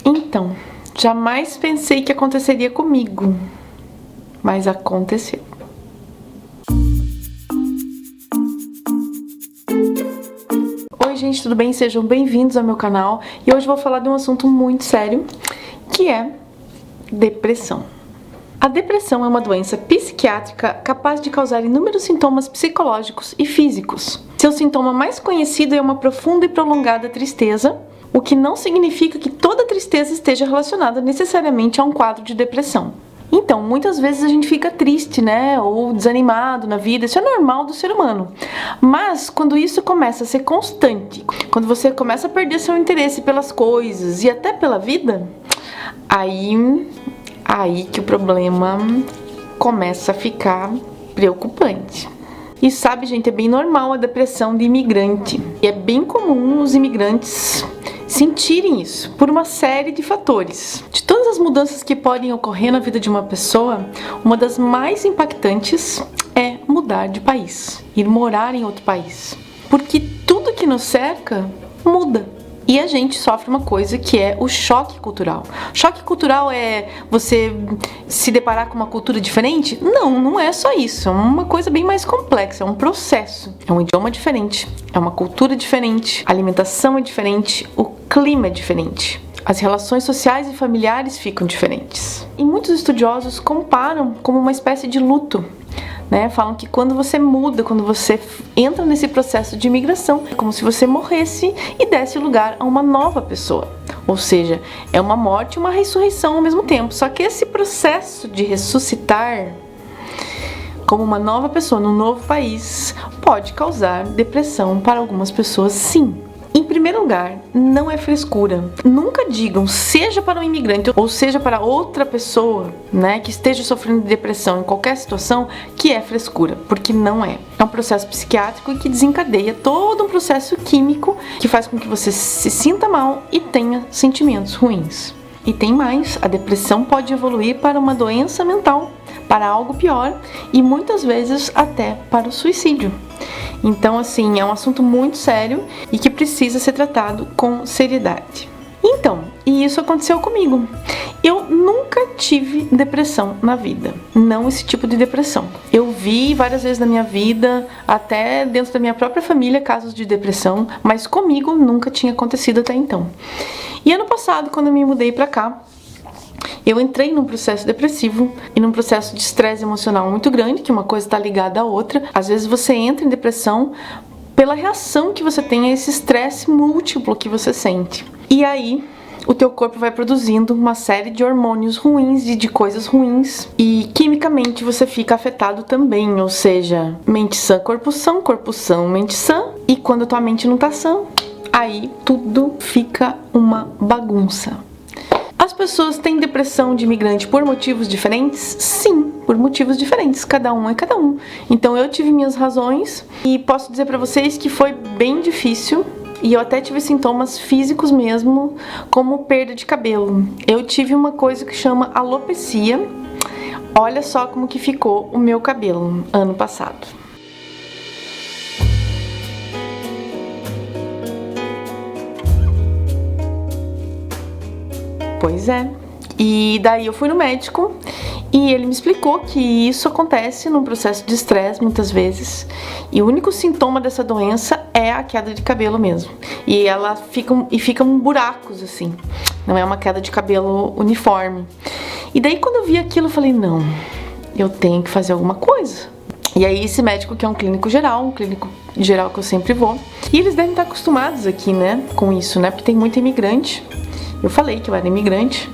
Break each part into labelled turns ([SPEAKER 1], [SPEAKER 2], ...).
[SPEAKER 1] Então, jamais pensei que aconteceria comigo, mas aconteceu. Oi gente, tudo bem? Sejam bem-vindos ao meu canal e hoje eu vou falar de um assunto muito sério, que é depressão. A depressão é uma doença psiquiátrica capaz de causar inúmeros sintomas psicológicos e físicos. Seu sintoma mais conhecido é uma profunda e prolongada tristeza, o que não significa que toda tristeza esteja relacionada necessariamente a um quadro de depressão. Então, muitas vezes a gente fica triste, né, ou desanimado na vida, isso é normal do ser humano. Mas quando isso começa a ser constante, quando você começa a perder seu interesse pelas coisas e até pela vida, aí que o problema começa a ficar preocupante. E sabe, gente, é bem normal a depressão de imigrante. E é bem comum os imigrantes sentirem isso por uma série de fatores. De todas as mudanças que podem ocorrer na vida de uma pessoa, uma das mais impactantes é mudar de país, ir morar em outro país. Porque tudo que nos cerca muda. E a gente sofre uma coisa que é o choque cultural. Choque cultural é você se deparar com uma cultura diferente? Não é só isso. É uma coisa bem mais complexa, é um processo. É um idioma diferente, é uma cultura diferente, a alimentação é diferente, o clima é diferente. As relações sociais e familiares ficam diferentes. E muitos estudiosos comparam como uma espécie de luto. Falam que quando você muda, quando você entra nesse processo de imigração, é como se você morresse e desse lugar a uma nova pessoa. Ou seja, é uma morte e uma ressurreição ao mesmo tempo. Só que esse processo de ressuscitar como uma nova pessoa num novo país pode causar depressão para algumas pessoas, sim. Em primeiro lugar, não é frescura. Nunca digam, seja para um imigrante ou seja para outra pessoa, que esteja sofrendo de depressão em qualquer situação, que é frescura, porque não é. É um processo psiquiátrico e que desencadeia todo um processo químico que faz com que você se sinta mal e tenha sentimentos ruins. E tem mais, a depressão pode evoluir para uma doença mental, para algo pior e muitas vezes até para o suicídio. Então, assim, é um assunto muito sério e que precisa ser tratado com seriedade. Então, e isso aconteceu comigo. Eu nunca tive depressão na vida, não esse tipo de depressão. Eu vi várias vezes na minha vida, até dentro da minha própria família, casos de depressão, mas comigo nunca tinha acontecido até então. E ano passado, quando eu me mudei pra cá, eu entrei num processo depressivo e num processo de estresse emocional muito grande, que uma coisa está ligada à outra. Às vezes você entra em depressão pela reação que você tem a esse estresse múltiplo que você sente. E aí, o teu corpo vai produzindo uma série de hormônios ruins e de coisas ruins. E quimicamente você fica afetado também, ou seja, mente sã, corpo sã, mente sã. E quando a tua mente não tá sã, aí tudo fica uma bagunça. As pessoas têm depressão de imigrante por motivos diferentes? Sim, por motivos diferentes, cada um é cada um. Então eu tive minhas razões e posso dizer pra vocês que foi bem difícil e eu até tive sintomas físicos mesmo, como perda de cabelo. Eu tive uma coisa que chama alopecia. Olha só como que ficou o meu cabelo ano passado. Pois é, e daí eu fui no médico e ele me explicou que isso acontece num processo de estresse muitas vezes e o único sintoma dessa doença é a queda de cabelo mesmo. E ela ficam buracos assim, não é uma queda de cabelo uniforme. E daí quando eu vi aquilo eu falei, não, eu tenho que fazer alguma coisa. E aí esse médico que é um clínico geral que eu sempre vou, e eles devem estar acostumados aqui, com isso, porque tem muito imigrante. Eu falei que eu era imigrante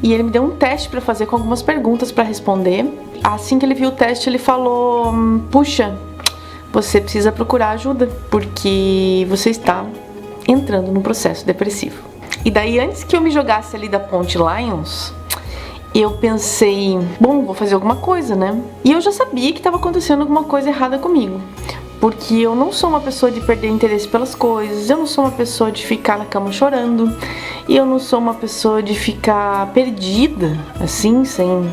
[SPEAKER 1] e ele me deu um teste para fazer com algumas perguntas para responder. Assim que ele viu o teste, ele falou, puxa, você precisa procurar ajuda porque você está entrando num processo depressivo. E daí, antes que eu me jogasse ali da ponte Lions, eu pensei, bom, vou fazer alguma coisa, E eu já sabia que estava acontecendo alguma coisa errada comigo. Porque eu não sou uma pessoa de perder interesse pelas coisas, eu não sou uma pessoa de ficar na cama chorando, e eu não sou uma pessoa de ficar perdida, assim, sem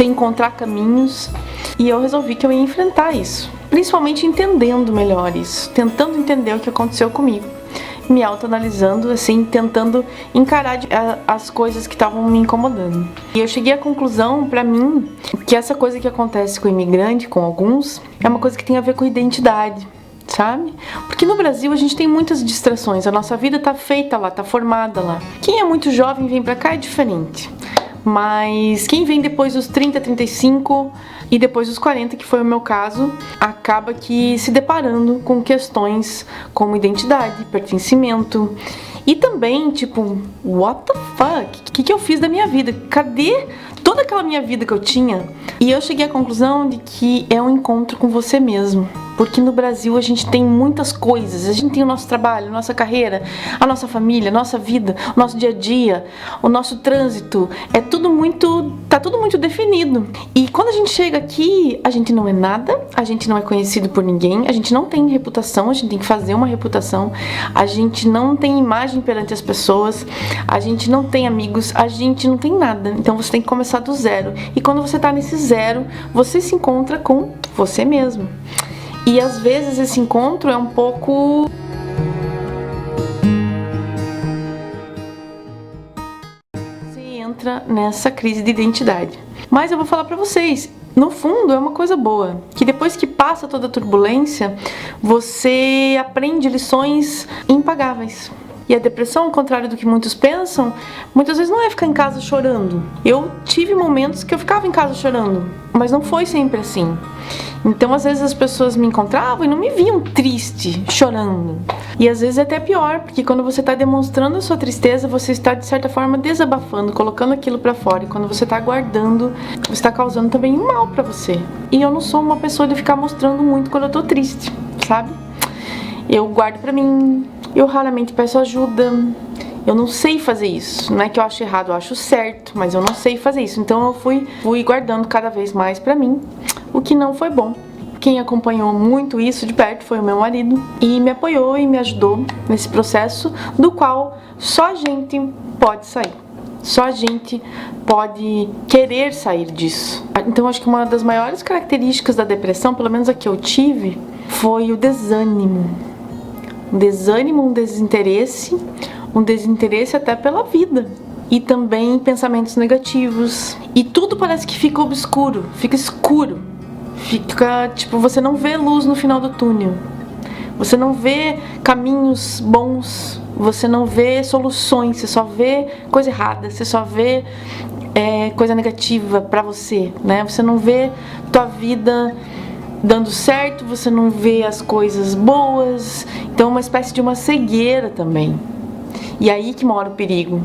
[SPEAKER 1] encontrar caminhos. E eu resolvi que eu ia enfrentar isso, principalmente entendendo melhor isso, tentando entender o que aconteceu comigo. me autoanalisando, assim, tentando encarar as coisas que estavam me incomodando. E eu cheguei à conclusão, pra mim, que essa coisa que acontece com o imigrante, com alguns, é uma coisa que tem a ver com identidade, sabe? Porque no Brasil a gente tem muitas distrações, a nossa vida tá feita lá, tá formada lá. Quem é muito jovem vem pra cá é diferente. Mas quem vem depois dos 30, 35 e depois dos 40, que foi o meu caso, acaba que se deparando com questões como identidade, pertencimento e também, tipo, what the fuck? O que eu fiz da minha vida? Cadê toda aquela minha vida que eu tinha? E eu cheguei à conclusão de que é um encontro com você mesmo. Porque no Brasil a gente tem muitas coisas, a gente tem o nosso trabalho, a nossa carreira, a nossa família, a nossa vida, o nosso dia a dia, o nosso trânsito, tá tudo muito definido. E quando a gente chega aqui, a gente não é nada, a gente não é conhecido por ninguém, a gente não tem reputação, a gente tem que fazer uma reputação, a gente não tem imagem perante as pessoas, a gente não tem amigos, a gente não tem nada. Então você tem que começar do zero. E quando você tá nesse zero, você se encontra com você mesmo. E às vezes esse encontro é um pouco... Você entra nessa crise de identidade. Mas eu vou falar pra vocês, no fundo é uma coisa boa, que depois que passa toda a turbulência, você aprende lições impagáveis. E a depressão, ao contrário do que muitos pensam, muitas vezes não é ficar em casa chorando. Eu tive momentos que eu ficava em casa chorando, mas não foi sempre assim. Então, às vezes as pessoas me encontravam e não me viam triste, chorando. E às vezes é até pior, porque quando você está demonstrando a sua tristeza, você está, de certa forma, desabafando, colocando aquilo pra fora. E quando você está guardando, você está causando também um mal pra você. E eu não sou uma pessoa de ficar mostrando muito quando eu tô triste, sabe? Eu guardo pra mim, eu raramente peço ajuda. Eu não sei fazer isso. Não é que eu acho errado, eu acho certo, mas eu não sei fazer isso. Então eu fui guardando cada vez mais pra mim, o que não foi bom. Quem acompanhou muito isso de perto foi o meu marido e me apoiou e me ajudou nesse processo, do qual só a gente pode sair. Só a gente pode querer sair disso. Então acho que uma das maiores características da depressão, pelo menos a que eu tive, foi o desânimo. Um desânimo, um desinteresse até pela vida. E também pensamentos negativos. E tudo parece que fica obscuro, fica escuro. Fica, tipo, você não vê luz no final do túnel. Você não vê caminhos bons. Você não vê soluções. Você só vê coisa errada. Você só vê coisa negativa pra você, né? Você não vê tua vida dando certo, você não vê as coisas boas. Então é uma espécie de uma cegueira também. E aí que mora o perigo.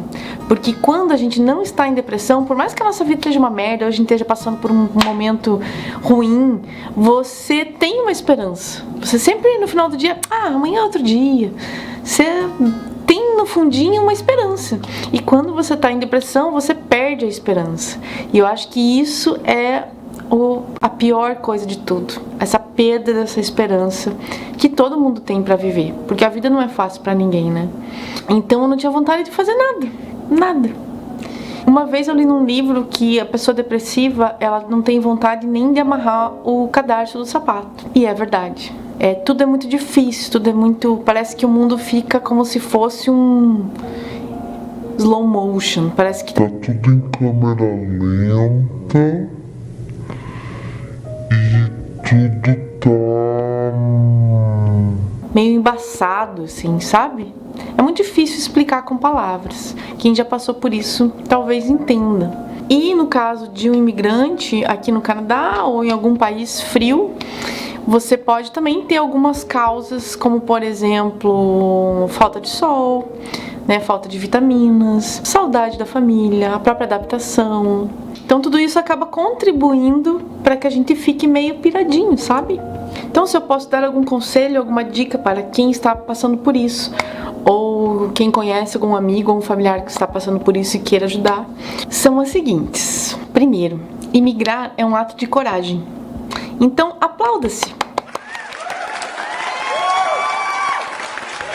[SPEAKER 1] Porque quando a gente não está em depressão, por mais que a nossa vida esteja uma merda, ou a gente esteja passando por um momento ruim, você tem uma esperança. Você sempre no final do dia, amanhã é outro dia. Você tem no fundinho uma esperança. E quando você está em depressão, você perde a esperança. E eu acho que isso é a pior coisa de tudo, essa perda dessa esperança que todo mundo tem pra viver, porque a vida não é fácil pra ninguém, né? Então eu não tinha vontade de fazer nada. Uma vez eu li num livro que a pessoa depressiva, ela não tem vontade nem de amarrar o cadarço do sapato, e é verdade. Tudo é muito difícil, parece que o mundo fica como se fosse um slow motion, parece que tá tudo em câmera lenta. Tudo tá meio embaçado, assim, sabe? É muito difícil explicar com palavras. Quem já passou por isso talvez entenda. E no caso de um imigrante aqui no Canadá ou em algum país frio, você pode também ter algumas causas, como por exemplo, falta de sol, né, falta de vitaminas, saudade da família, a própria adaptação. Então tudo isso acaba contribuindo para que a gente fique meio piradinho, sabe? Então se eu posso dar algum conselho, alguma dica para quem está passando por isso, ou quem conhece algum amigo ou um familiar que está passando por isso e queira ajudar, são as seguintes. Primeiro, imigrar é um ato de coragem. Então aplauda-se.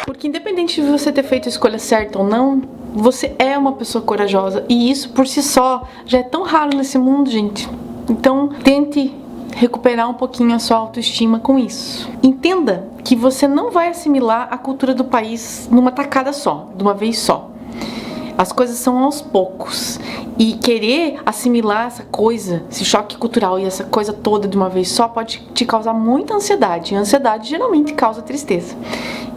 [SPEAKER 1] Porque independente de você ter feito a escolha certa ou não, você é uma pessoa corajosa. E isso por si só já é tão raro nesse mundo, gente. Então tente recuperar um pouquinho a sua autoestima com isso. Entenda que você não vai assimilar a cultura do país numa tacada só, de uma vez só. As coisas são aos poucos. E querer assimilar essa coisa, esse choque cultural e essa coisa toda de uma vez só pode te causar muita ansiedade. E a ansiedade geralmente causa tristeza.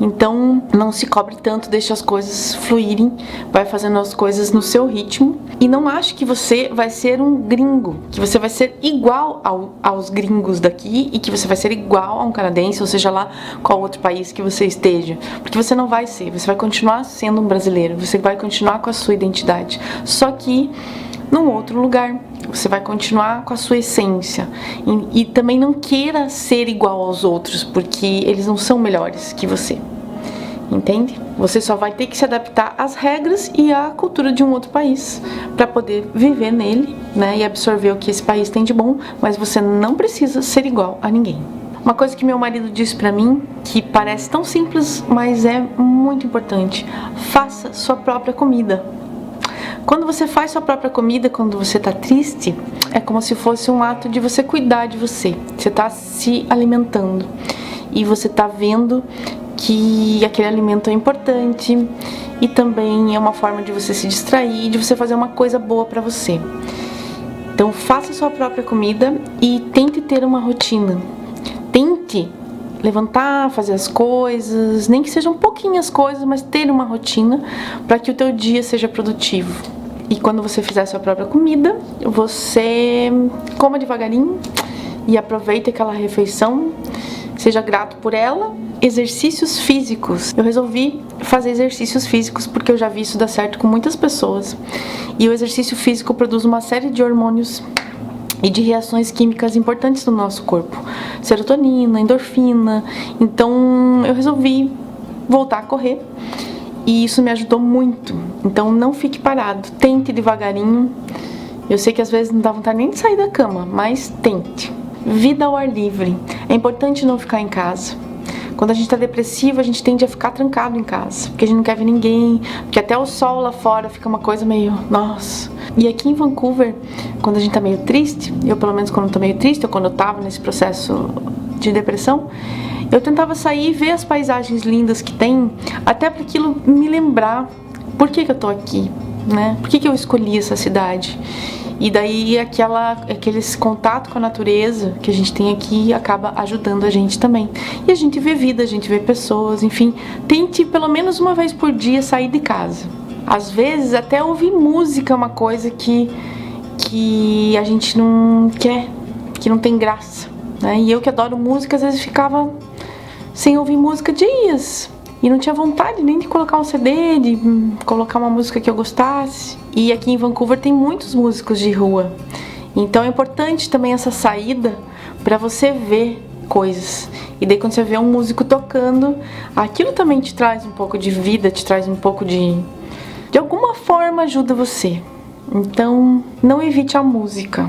[SPEAKER 1] Então, não se cobre tanto, deixa as coisas fluírem, vai fazendo as coisas no seu ritmo. E não ache que você vai ser um gringo, que você vai ser igual aos gringos daqui e que você vai ser igual a um canadense, ou seja lá qual outro país que você esteja. Porque você não vai ser, você vai continuar sendo um brasileiro, você vai continuar com a sua identidade. Só que num outro lugar. Você vai continuar com a sua essência. E também não queira ser igual aos outros, porque eles não são melhores que você. Entende? Você só vai ter que se adaptar às regras e à cultura de um outro país para poder viver nele, né, e absorver o que esse país tem de bom, mas você não precisa ser igual a ninguém. Uma coisa que meu marido disse pra mim, que parece tão simples, mas é muito importante: faça sua própria comida. Quando você faz sua própria comida, quando você tá triste, é como se fosse um ato de você cuidar de você. Você tá se alimentando e você tá vendo que aquele alimento é importante e também é uma forma de você se distrair, de você fazer uma coisa boa pra você. Então faça sua própria comida e tente ter uma rotina. Tente levantar, fazer as coisas, nem que sejam pouquinhas coisas, mas ter uma rotina para que o teu dia seja produtivo. E quando você fizer a sua própria comida, você coma devagarinho e aproveite aquela refeição, seja grato por ela. Exercícios físicos. Eu resolvi fazer exercícios físicos porque eu já vi isso dar certo com muitas pessoas. E o exercício físico produz uma série de hormônios e de reações químicas importantes no nosso corpo. Serotonina, endorfina. Então eu resolvi voltar a correr e isso me ajudou muito. Então não fique parado, tente devagarinho. Eu sei que às vezes não dá vontade nem de sair da cama, mas tente. Vida ao ar livre. É importante não ficar em casa. Quando a gente tá depressivo, a gente tende a ficar trancado em casa, porque a gente não quer ver ninguém, porque até o sol lá fora fica uma coisa meio, nossa. E aqui em Vancouver, quando a gente tá meio triste, eu pelo menos quando eu tô meio triste, ou quando eu tava nesse processo de depressão, eu tentava sair e ver as paisagens lindas que tem, até para aquilo me lembrar por que eu tô aqui, né? Por que eu escolhi essa cidade? E daí aquele contato com a natureza que a gente tem aqui acaba ajudando a gente também. E a gente vê vida, a gente vê pessoas, enfim. Tente pelo menos uma vez por dia sair de casa. Às vezes até ouvir música é uma coisa que a gente não quer, que não tem graça, né? E eu que adoro música, às vezes ficava sem ouvir música dias. E não tinha vontade nem de colocar um CD, de colocar uma música que eu gostasse. E aqui em Vancouver tem muitos músicos de rua. Então é importante também essa saída para você ver coisas. E daí quando você vê um músico tocando, aquilo também te traz um pouco de vida, te traz um pouco de alguma forma ajuda você. Então não evite a música.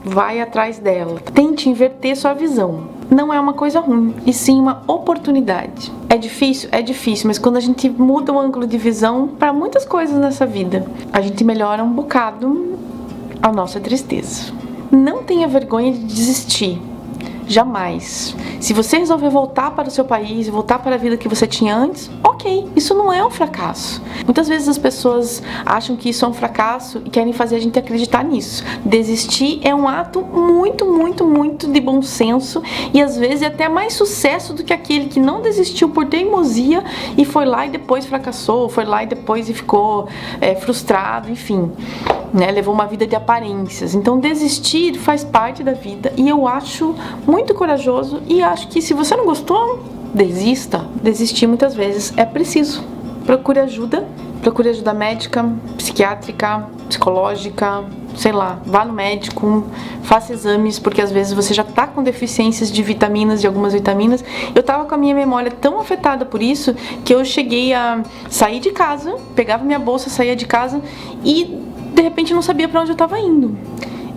[SPEAKER 1] Vai atrás dela. Tente inverter sua visão. Não é uma coisa ruim, e sim uma oportunidade. É difícil, mas quando a gente muda o ângulo de visão para muitas coisas nessa vida, a gente melhora um bocado a nossa tristeza. Não tenha vergonha de desistir. Jamais. Se você resolver voltar para o seu país e voltar para a vida que você tinha antes, ok, isso não é um fracasso. Muitas vezes as pessoas acham que isso é um fracasso e querem fazer a gente acreditar nisso. Desistir é um ato muito, muito, muito de bom senso e às vezes é até mais sucesso do que aquele que não desistiu por teimosia e foi lá e depois fracassou, foi lá e depois e ficou frustrado, enfim, né? Levou uma vida de aparências. Então desistir faz parte da vida e eu acho muito corajoso e acho que se você não gostou, desista. Desistir muitas vezes é preciso. Procure ajuda médica, psiquiátrica, psicológica, sei lá, vá no médico, faça exames, porque às vezes você já tá com deficiências de vitaminas, de algumas vitaminas. Eu tava com a minha memória tão afetada por isso que eu cheguei a sair de casa, pegava minha bolsa, saía de casa e de repente não sabia para onde eu tava indo.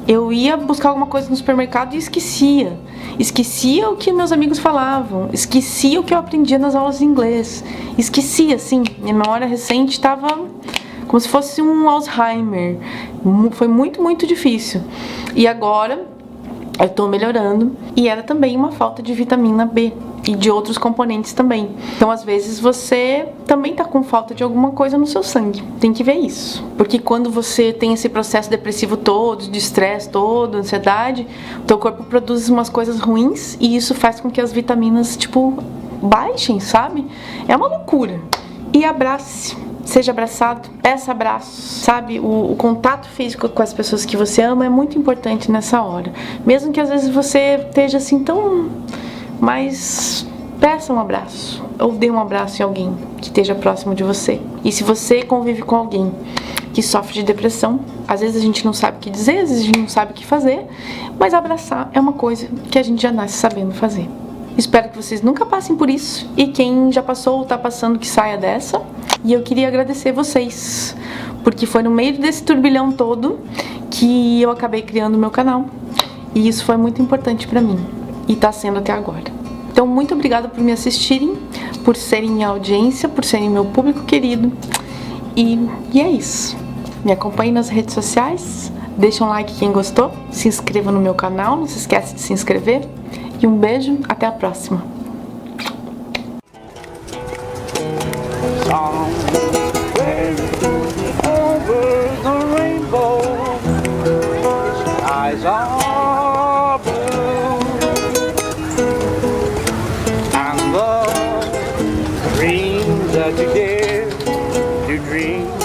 [SPEAKER 1] Eu ia buscar alguma coisa no supermercado e esquecia o que meus amigos falavam, esquecia o que eu aprendia nas aulas de inglês, esquecia, assim, minha memória recente estava como se fosse um Alzheimer, foi muito, muito difícil. E agora eu tô melhorando. E era também uma falta de vitamina B e de outros componentes também. Então, às vezes, você também tá com falta de alguma coisa no seu sangue. Tem que ver isso. Porque quando você tem esse processo depressivo todo, de estresse todo, ansiedade, o teu corpo produz umas coisas ruins e isso faz com que as vitaminas, tipo, baixem, sabe? É uma loucura. E abrace. Seja abraçado, peça abraço, sabe? O contato físico com as pessoas que você ama é muito importante nessa hora. Mesmo que às vezes você esteja assim tão... Mas peça um abraço, ou dê um abraço em alguém que esteja próximo de você. E se você convive com alguém que sofre de depressão, às vezes a gente não sabe o que dizer, às vezes a gente não sabe o que fazer, mas abraçar é uma coisa que a gente já nasce sabendo fazer. Espero que vocês nunca passem por isso, e quem já passou ou tá passando que saia dessa. E eu queria agradecer vocês, porque foi no meio desse turbilhão todo que eu acabei criando o meu canal. E isso foi muito importante pra mim, e tá sendo até agora. Então, muito obrigada por me assistirem, por serem minha audiência, por serem meu público querido. E é isso. Me acompanhem nas redes sociais, deixa um like quem gostou, se inscreva no meu canal, não se esquece de se inscrever. E um beijo, até a próxima.
[SPEAKER 2] That you dare to dream.